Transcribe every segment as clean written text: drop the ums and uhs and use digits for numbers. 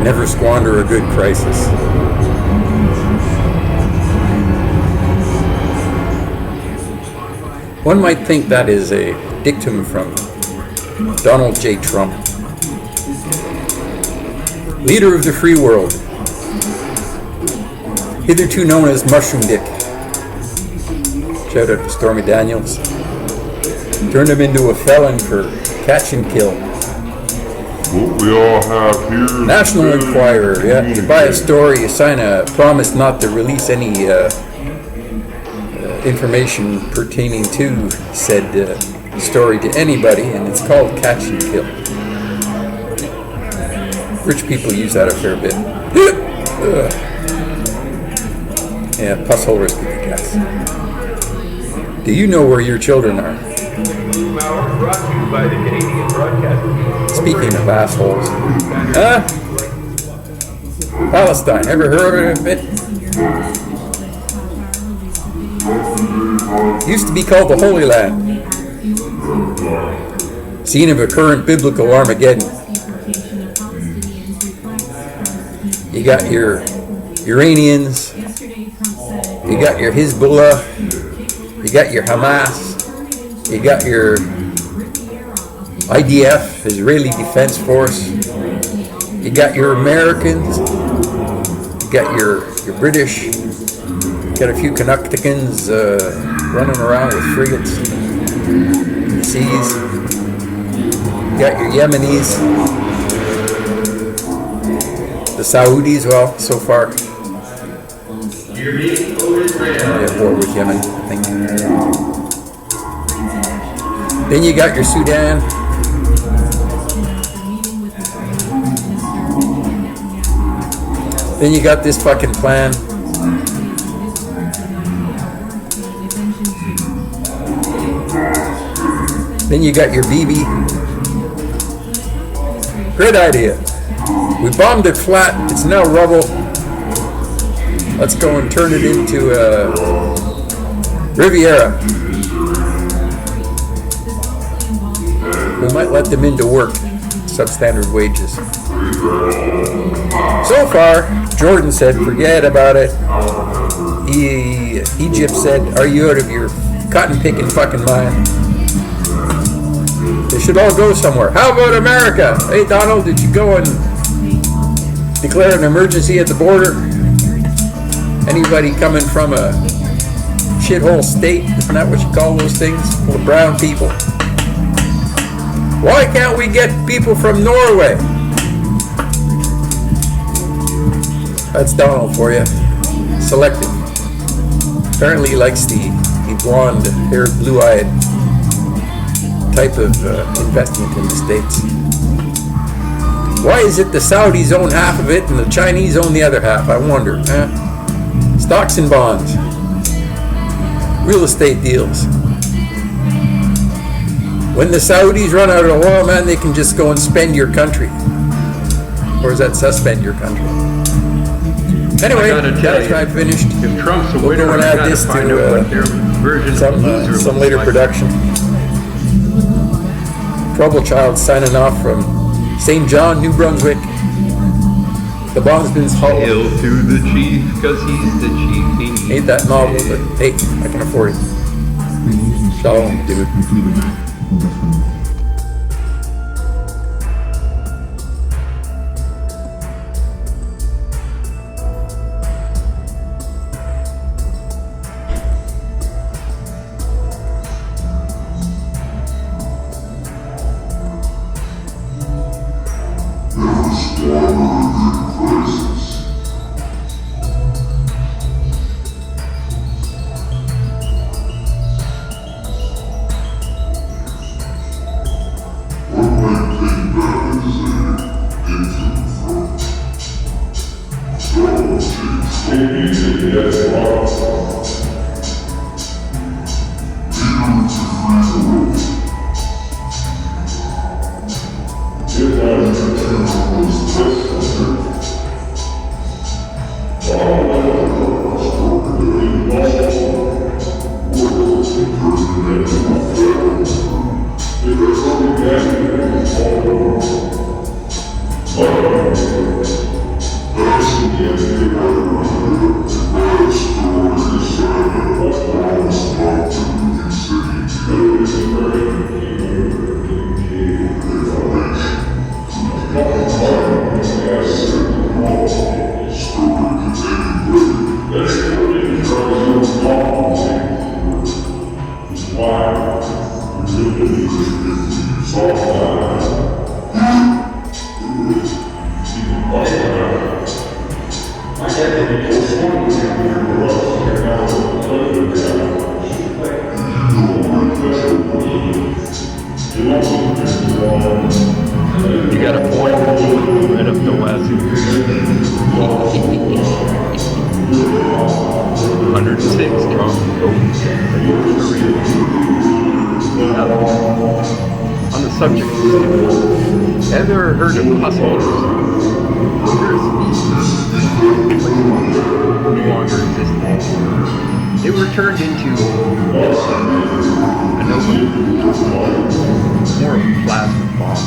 Never squander a good crisis. One might think that is a dictum from Donald J. Trump, leader of the free world, hitherto known as Mushroom Dick. Shout out to Stormy Daniels. Turned him into a felon for catch and kill. What we all have here. National Enquirer, yeah. You buy a story, you sign a promise not to release any information pertaining to said story to anybody, and it's called catch and kill. Rich people use that a fair bit. Yeah, pus hole risk, I guess. Do you know where your children are? Speaking of assholes. Palestine, ever heard of it? Used to be called the Holy Land. Scene of a current biblical Armageddon. You got your Iranians, you got your Hezbollah, you got your Hamas, you got your IDF, Israeli Defense Force, you got your Americans, you got your British, you got a few Canucticans running around with frigates, seas, you got your Yemenis, the Saudis, well, so far. They're at war with Yemen, I think. Then you got your Sudan. Then you got this fucking plan. Then you got your Bibi. Great idea. We bombed it flat. It's now rubble. Let's go and turn it into Riviera. We might let them into work. Substandard wages. So far, Jordan said, forget about it. Egypt said, are you out of your cotton picking fucking mind? They should all go somewhere. How about America? Hey, Donald, did you go and declare an emergency at the border? Anybody coming from a shithole state, isn't that what you call those things? Full of brown people. Why can't we get people from Norway? That's Donald for you. Selective. Apparently he likes the blonde-haired, blue-eyed type of investment in the States. Why is it the Saudis own half of it and the Chinese own the other half? I wonder. Stocks and bonds. Real estate deals. When the Saudis run out of oil, man, they can just go and spend your country. Or is that suspend your country? Anyway, that's why I finished. If Trump's a winner, we'll add this to some later production. Trouble Child signing off from St. John, New Brunswick. The Bondsman's Hall. Hail to the chief, cause he's the chief. Ain't that novel, but hey, I can afford it. Shalom, dude. If there's something nasty, all over. You got a point right up the wazoo. 106 strong. On the subject of stimulants, have you ever heard of pus holders? No longer existing. They were turned into an open, more of a plasma bomb.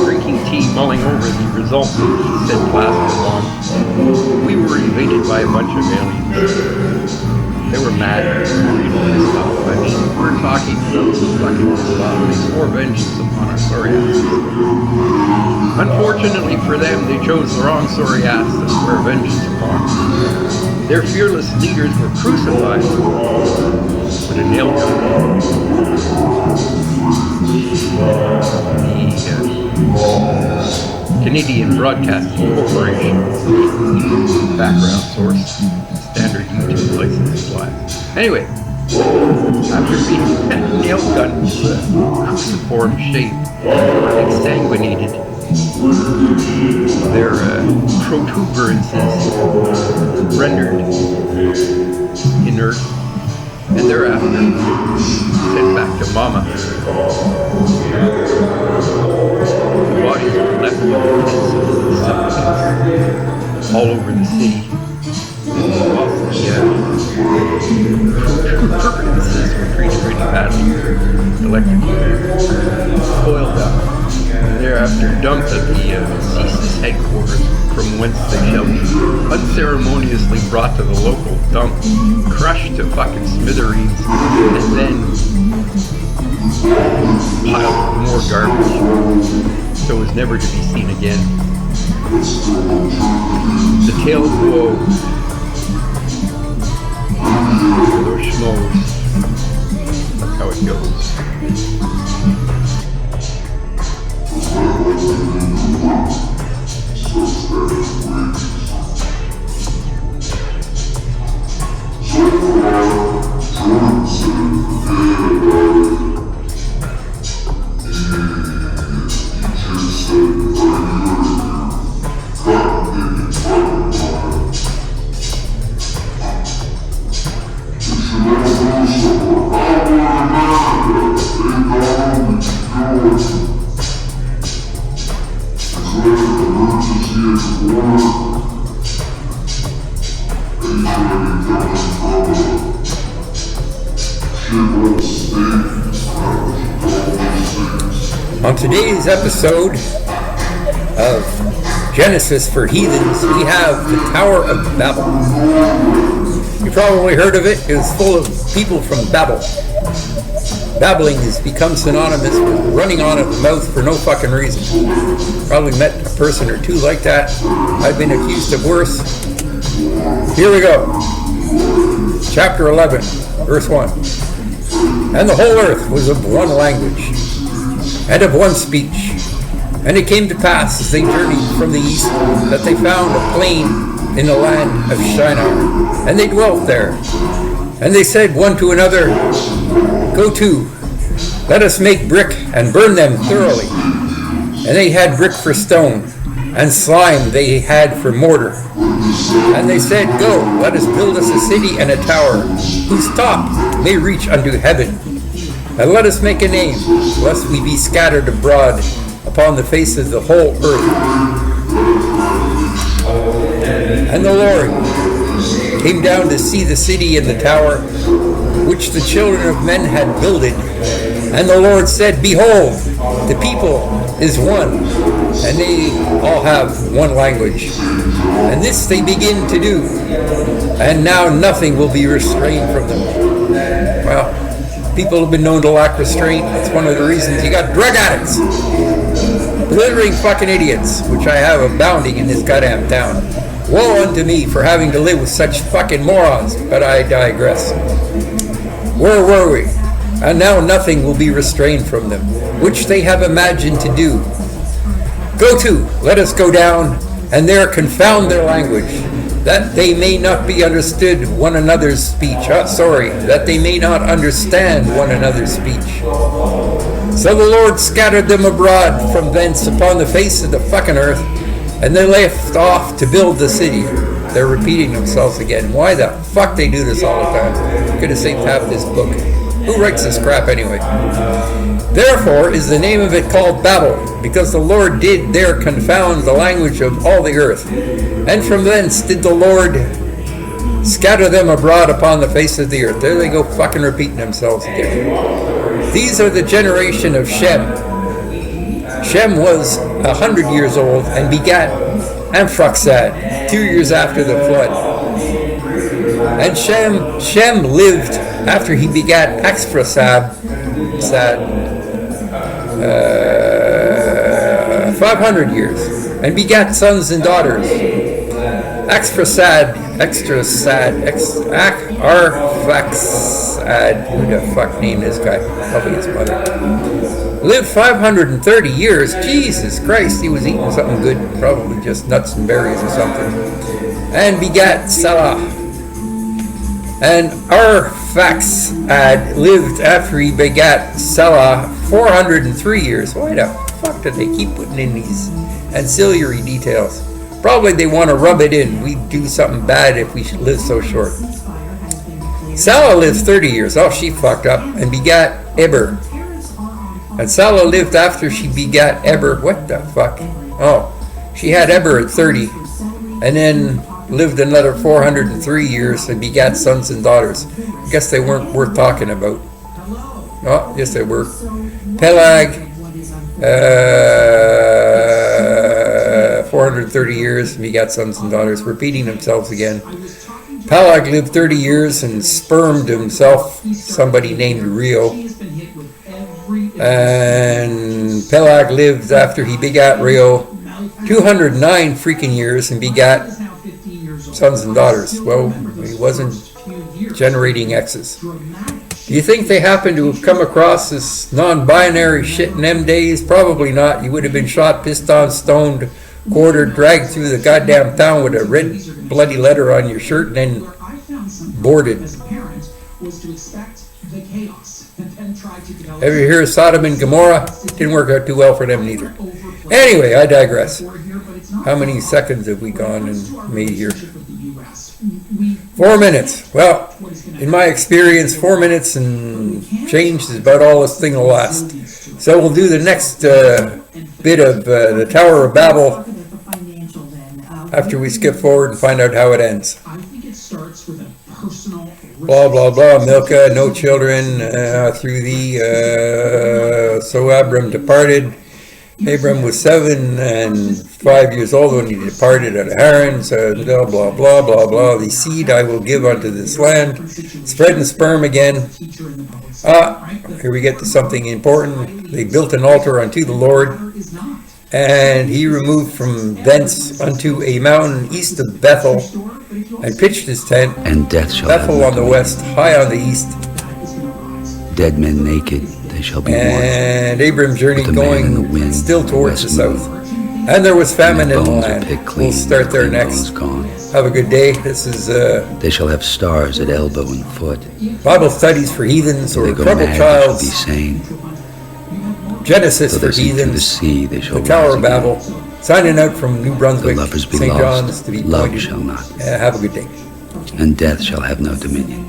Drinking tea, mulling over the results of the said plasma bomb, we were invaded by a bunch of aliens. They were mad and stuff. I mean, we're talking fucking stuff. They swore vengeance upon our sorry asses. Unfortunately for them, they chose the wrong sorry ass to swear vengeance upon. Their fearless leaders were crucified with a nail gun. The Canadian Broadcasting Corporation background source. Standard YouTube license applies. Anyway, after being nail gunned with a cruciform shape, exsanguinated, their protuberances rendered inert, and thereafter sent back to Mama. The bodies were left in sepulchres all over the city. Protuberances were treated really badly, electrocuted, boiled up, and thereafter dumped at the CSIS headquarters, from whence they shall be unceremoniously brought to the local dump, crushed to fucking smithereens, and then piled with more garbage, so as never to be seen again. The tale of woe for those schmoes. That's how it goes. On today's episode of Genesis for Heathens, we have the Tower of Babel. You probably heard of it. It's full of people from Babel. Babbling has become synonymous with running on at the mouth for no fucking reason. Probably met a person or two like that. I've been accused of worse. Here we go. Chapter 11, verse 1. And the whole earth was of one language, and of one speech. And it came to pass, as they journeyed from the east, that they found a plain in the land of Shinar, and they dwelt there. And they said one to another, Go to, let us make brick and burn them thoroughly. And they had brick for stone, and slime they had for mortar. And they said, Go, let us build us a city and a tower, whose top may reach unto heaven. And let us make a name, lest we be scattered abroad upon the face of the whole earth. And the Lord came down to see the city and the tower. which the children of men had builded. And the Lord said, Behold, the people is one, and they all have one language. And this they begin to do, and now nothing will be restrained from them. Well, people have been known to lack restraint. That's one of the reasons you got drug addicts, blithering fucking idiots, which I have abounding in this goddamn town. Woe unto me for having to live with such fucking morons, but I digress. Where were we? And now nothing will be restrained from them, which they have imagined to do. Go to, let us go down, and there confound their language, that they may not be understood one another's speech. That they may not understand one another's speech. So the Lord scattered them abroad from thence upon the face of the fucking earth, and they left off to build the city. They're repeating themselves again. Why the fuck they do this all the time? Could have saved half this book. Who writes this crap anyway? Therefore is the name of it called Babel, because the Lord did there confound the language of all the earth. And from thence did the Lord scatter them abroad upon the face of the earth. There they go fucking repeating themselves again. These are the generation of Shem. Shem was 100 years old and begat Arphaxad 2 years after the flood. And Shem lived after he begat Arphaxad 500 years and begat sons and daughters. Arphaxad, who the fuck named this guy? Probably his mother. Lived 530 years. Jesus Christ, he was eating something good, probably just nuts and berries or something. And begat Salah. And Arphaxad lived after he begat Salah 403 years. Why the fuck do they keep putting in these ancillary details? Probably they want to rub it in. We do something bad if we live so short. Salah lived 30 years. Oh, she fucked up. And begat Eber. And Salah lived after she begat Eber. What the fuck? Oh, she had Eber at 30. And then lived another 403 years and begat sons and daughters. I guess they weren't worth talking about. Oh, yes they were. Peleg, 430 years and begat sons and daughters, repeating themselves again. Peleg lived 30 years and spermed himself somebody named Rio. And Peleg lived after he begat Rio 209 freaking years and begat sons and daughters. Well, he wasn't generating X's. Do you think they happened to have come across this non-binary shit in them days? Probably not. You would have been shot, pissed on, stoned, quartered, dragged through the goddamn town with a red bloody letter on your shirt and then boarded. Ever hear of Sodom and Gomorrah? Didn't work out too well for them neither. Anyway, I digress. How many seconds have we gone and made here? 4 minutes. Well, in my experience, 4 minutes and change is about all this thing will last. So we'll do the next bit of the Tower of Babel after we skip forward and find out how it ends. Blah, blah, blah. Milcah, no children through thee. So Abram departed. Abram was 7 and 5 years old when he departed out of Haran. So blah, blah, blah, blah, blah. The seed I will give unto this land. Spread and sperm again. Here we get to something important. They built an altar unto the Lord. And he removed from thence unto a mountain east of Bethel, and pitched his tent. And death shall Bethel on the west, high on the east. Dead men naked, they shall be warmed. And Abram journeyed going still towards the south. And there was famine in the land. We'll start there next. Have a good day. This is They shall have stars at elbow and foot. Bible Studies for Heathens or Troubled Childs. Be Childs. sane. Genesis for The Heathens. sea, they shall The Tower rise of again. Babel. Signing out from New Brunswick, The lovers be St. lost. John's to be Love pointed. shall not. Have a good day. And death shall have no dominion.